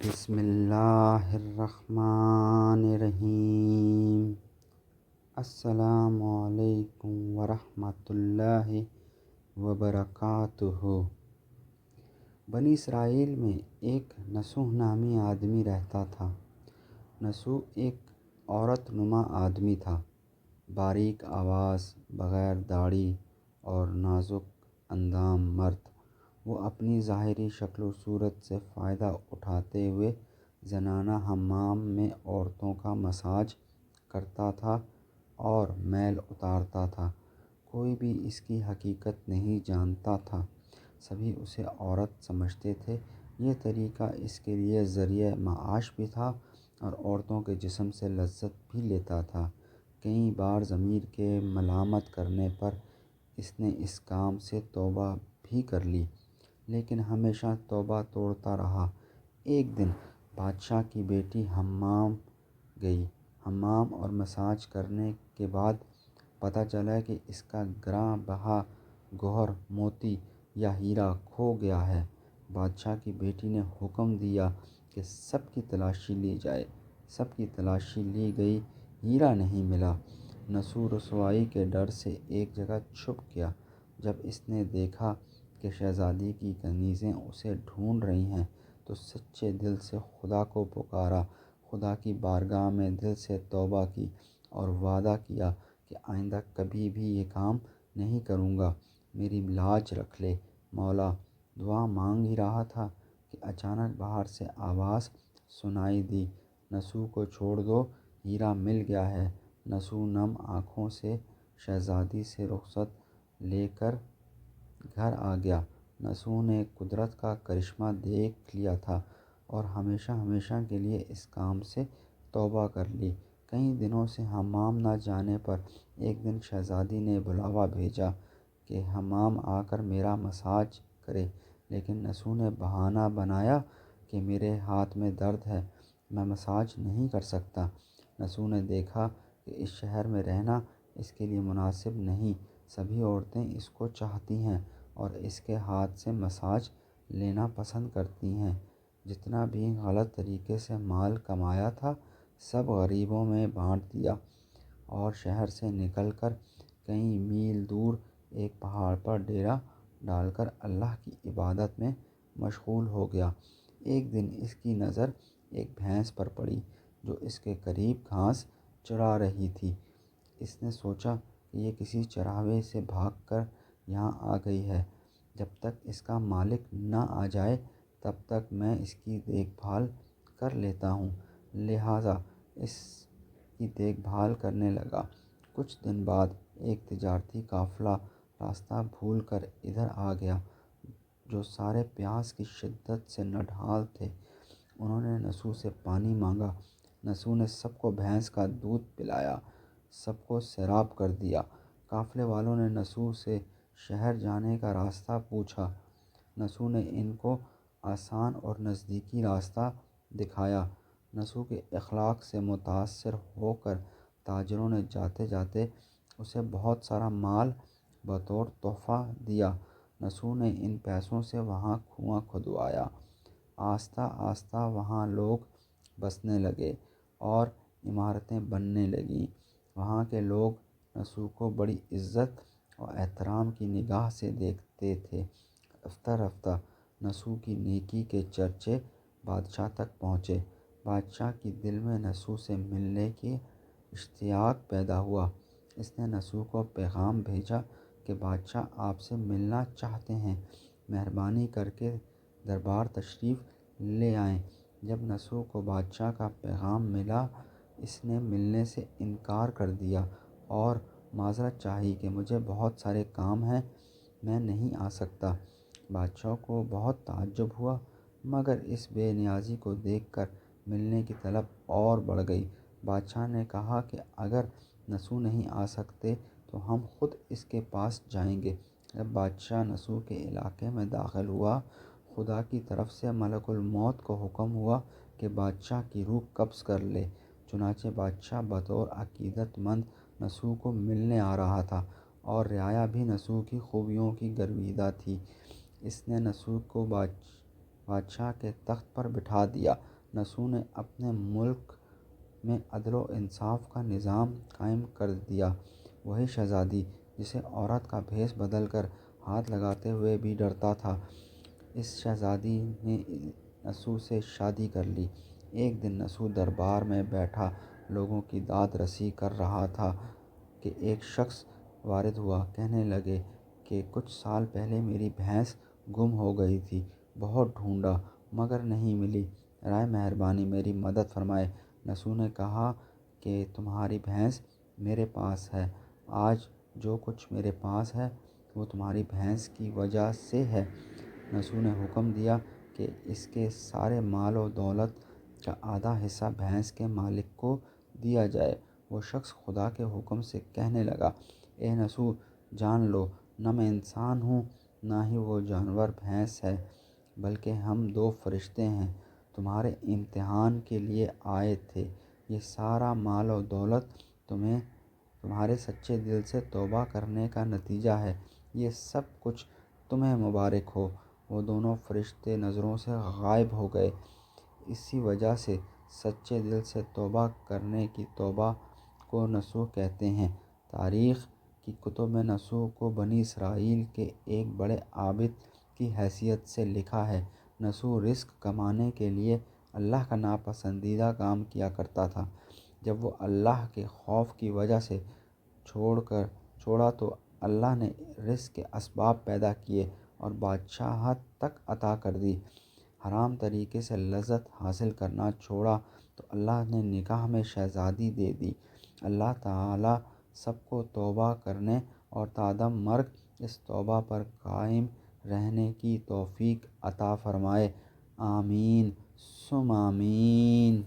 بسم اللہ الرحمن الرحیم۔ السلام علیکم ورحمۃ اللہ وبرکاتہ۔ بنی اسرائیل میں ایک نصوح نامی آدمی رہتا تھا۔ نصوح ایک عورت نما آدمی تھا، باریک آواز، بغیر داڑھی اور نازک اندام مرد۔ وہ اپنی ظاہری شکل و صورت سے فائدہ اٹھاتے ہوئے زنانہ حمام میں عورتوں کا مساج کرتا تھا اور میل اتارتا تھا۔ کوئی بھی اس کی حقیقت نہیں جانتا تھا، سبھی اسے عورت سمجھتے تھے۔ یہ طریقہ اس کے لیے ذریعہ معاش بھی تھا اور عورتوں کے جسم سے لذت بھی لیتا تھا۔ کئی بار ضمیر کے ملامت کرنے پر اس نے اس کام سے توبہ بھی کر لی، لیکن ہمیشہ توبہ توڑتا رہا۔ ایک دن بادشاہ کی بیٹی حمام گئی۔ حمام اور مساج کرنے کے بعد پتہ چلا کہ اس کا گراں بہا گوہر، موتی یا ہیرا کھو گیا ہے۔ بادشاہ کی بیٹی نے حکم دیا کہ سب کی تلاشی لی جائے۔ سب کی تلاشی لی گئی، ہیرا نہیں ملا۔ نصوح رسوائی کے ڈر سے ایک جگہ چھپ گیا۔ جب اس نے دیکھا کہ شہزادی کی کنیزیں اسے ڈھونڈ رہی ہیں تو سچے دل سے خدا کو پکارا، خدا کی بارگاہ میں دل سے توبہ کی اور وعدہ کیا کہ آئندہ کبھی بھی یہ کام نہیں کروں گا، میری لاج رکھ لے مولا۔ دعا مانگ ہی رہا تھا کہ اچانک باہر سے آواز سنائی دی، نصوح کو چھوڑ دو، ہیرا مل گیا ہے۔ نصوح نم آنکھوں سے شہزادی سے رخصت لے کر گھر آ گیا۔ نصوح نے قدرت کا کرشمہ دیکھ لیا تھا اور ہمیشہ ہمیشہ کے لیے اس کام سے توبہ کر لی۔ کئی دنوں سے حمام نہ جانے پر ایک دن شہزادی نے بلاوا بھیجا کہ حمام آ کر میرا مساج کرے، لیکن نصوح نے بہانہ بنایا کہ میرے ہاتھ میں درد ہے، میں مساج نہیں کر سکتا۔ نصوح نے دیکھا کہ اس شہر میں رہنا اس کے لیے مناسب نہیں، سبھی عورتیں اس کو چاہتی ہیں اور اس کے ہاتھ سے مساج لینا پسند کرتی ہیں۔ جتنا بھی غلط طریقے سے مال کمایا تھا سب غریبوں میں بانٹ دیا اور شہر سے نکل کر کئی میل دور ایک پہاڑ پر ڈیرا ڈال کر اللہ کی عبادت میں مشغول ہو گیا۔ ایک دن اس کی نظر ایک بھینس پر پڑی جو اس کے قریب گھاس چرا رہی تھی۔ اس نے سوچا کہ یہ کسی چراوے سے بھاگ کر یہاں آ گئی ہے، جب تک اس کا مالک نہ آ جائے تب تک میں اس کی دیکھ بھال کر لیتا ہوں۔ لہٰذا اس کی دیکھ بھال کرنے لگا۔ کچھ دن بعد ایک تجارتی قافلہ راستہ بھول کر ادھر آ گیا جو سارے پیاس کی شدت سے نڈھال تھے۔ انہوں نے نصوح سے پانی مانگا۔ نصوح نے سب کو بھینس کا دودھ پلایا، سب کو سیراب کر دیا۔ قافلے والوں نے نصوح سے شہر جانے کا راستہ پوچھا۔ نصوح نے ان کو آسان اور نزدیکی راستہ دکھایا۔ نصوح کے اخلاق سے متاثر ہو کر تاجروں نے جاتے جاتے اسے بہت سارا مال بطور تحفہ دیا۔ نصوح نے ان پیسوں سے وہاں کنواں کھدوایا۔ آہستہ آہستہ وہاں لوگ بسنے لگے اور عمارتیں بننے لگیں۔ وہاں کے لوگ نصوح کو بڑی عزت اور احترام کی نگاہ سے دیکھتے تھے۔ رفتہ رفتہ نصوح کی نیکی کے چرچے بادشاہ تک پہنچے۔ بادشاہ کی دل میں نصوح سے ملنے کی اشتیاق پیدا ہوا۔ اس نے نصوح کو پیغام بھیجا کہ بادشاہ آپ سے ملنا چاہتے ہیں، مہربانی کر کے دربار تشریف لے آئیں۔ جب نصوح کو بادشاہ کا پیغام ملا اس نے ملنے سے انکار کر دیا اور معذرت چاہی کہ مجھے بہت سارے کام ہیں، میں نہیں آ سکتا۔ بادشاہ کو بہت تعجب ہوا، مگر اس بے نیازی کو دیکھ کر ملنے کی طلب اور بڑھ گئی۔ بادشاہ نے کہا کہ اگر نصوح نہیں آ سکتے تو ہم خود اس کے پاس جائیں گے۔ جب بادشاہ نصوح کے علاقے میں داخل ہوا، خدا کی طرف سے ملک الموت کو حکم ہوا کہ بادشاہ کی روح قبض کر لے۔ چنانچہ بادشاہ بطور عقیدت مند نصوح کو ملنے آ رہا تھا اور رعایا بھی نصوح کی خوبیوں کی گرویدہ تھی۔ اس نے نصوح کو بادشاہ کے تخت پر بٹھا دیا۔ نسو نے اپنے ملک میں عدل و انصاف کا نظام قائم کر دیا۔ وہی شہزادی جسے عورت کا بھیس بدل کر ہاتھ لگاتے ہوئے بھی ڈرتا تھا، اس شہزادی نے نسو سے شادی کر لی۔ ایک دن نسو دربار میں بیٹھا لوگوں کی داد رسی کر رہا تھا کہ ایک شخص وارد ہوا۔ کہنے لگے کہ کچھ سال پہلے میری بھینس گم ہو گئی تھی، بہت ڈھونڈا مگر نہیں ملی، رائے مہربانی میری مدد فرمائے۔ نسو نے کہا کہ تمہاری بھینس میرے پاس ہے، آج جو کچھ میرے پاس ہے وہ تمہاری بھینس کی وجہ سے ہے۔ نسو نے حکم دیا کہ اس کے سارے مال و دولت کا آدھا حصہ بھینس کے مالک کو دیا جائے۔ وہ شخص خدا کے حکم سے کہنے لگا، اے نسو، جان لو نہ میں انسان ہوں نہ ہی وہ جانور بھینس ہے، بلکہ ہم دو فرشتے ہیں، تمہارے امتحان کے لیے آئے تھے۔ یہ سارا مال و دولت تمہارے سچے دل سے توبہ کرنے کا نتیجہ ہے، یہ سب کچھ تمہیں مبارک ہو۔ وہ دونوں فرشتے نظروں سے غائب ہو گئے۔ اسی وجہ سے سچے دل سے توبہ کرنے کی توبہ کو نسوح کہتے ہیں۔ تاریخ کی کتب میں نسوح کو بنی اسرائیل کے ایک بڑے عابد کی حیثیت سے لکھا ہے۔ نسوح رزق کمانے کے لیے اللہ کا ناپسندیدہ کام کیا کرتا تھا۔ جب وہ اللہ کے خوف کی وجہ سے چھوڑا تو اللہ نے رزق کے اسباب پیدا کیے اور بادشاہت تک عطا کر دی۔ حرام طریقے سے لذت حاصل کرنا چھوڑا تو اللہ نے نکاح میں شہزادی دے دی۔ اللہ تعالیٰ سب کو توبہ کرنے اور تا دم مرگ اس توبہ پر قائم رہنے کی توفیق عطا فرمائے۔ آمین ثم آمین۔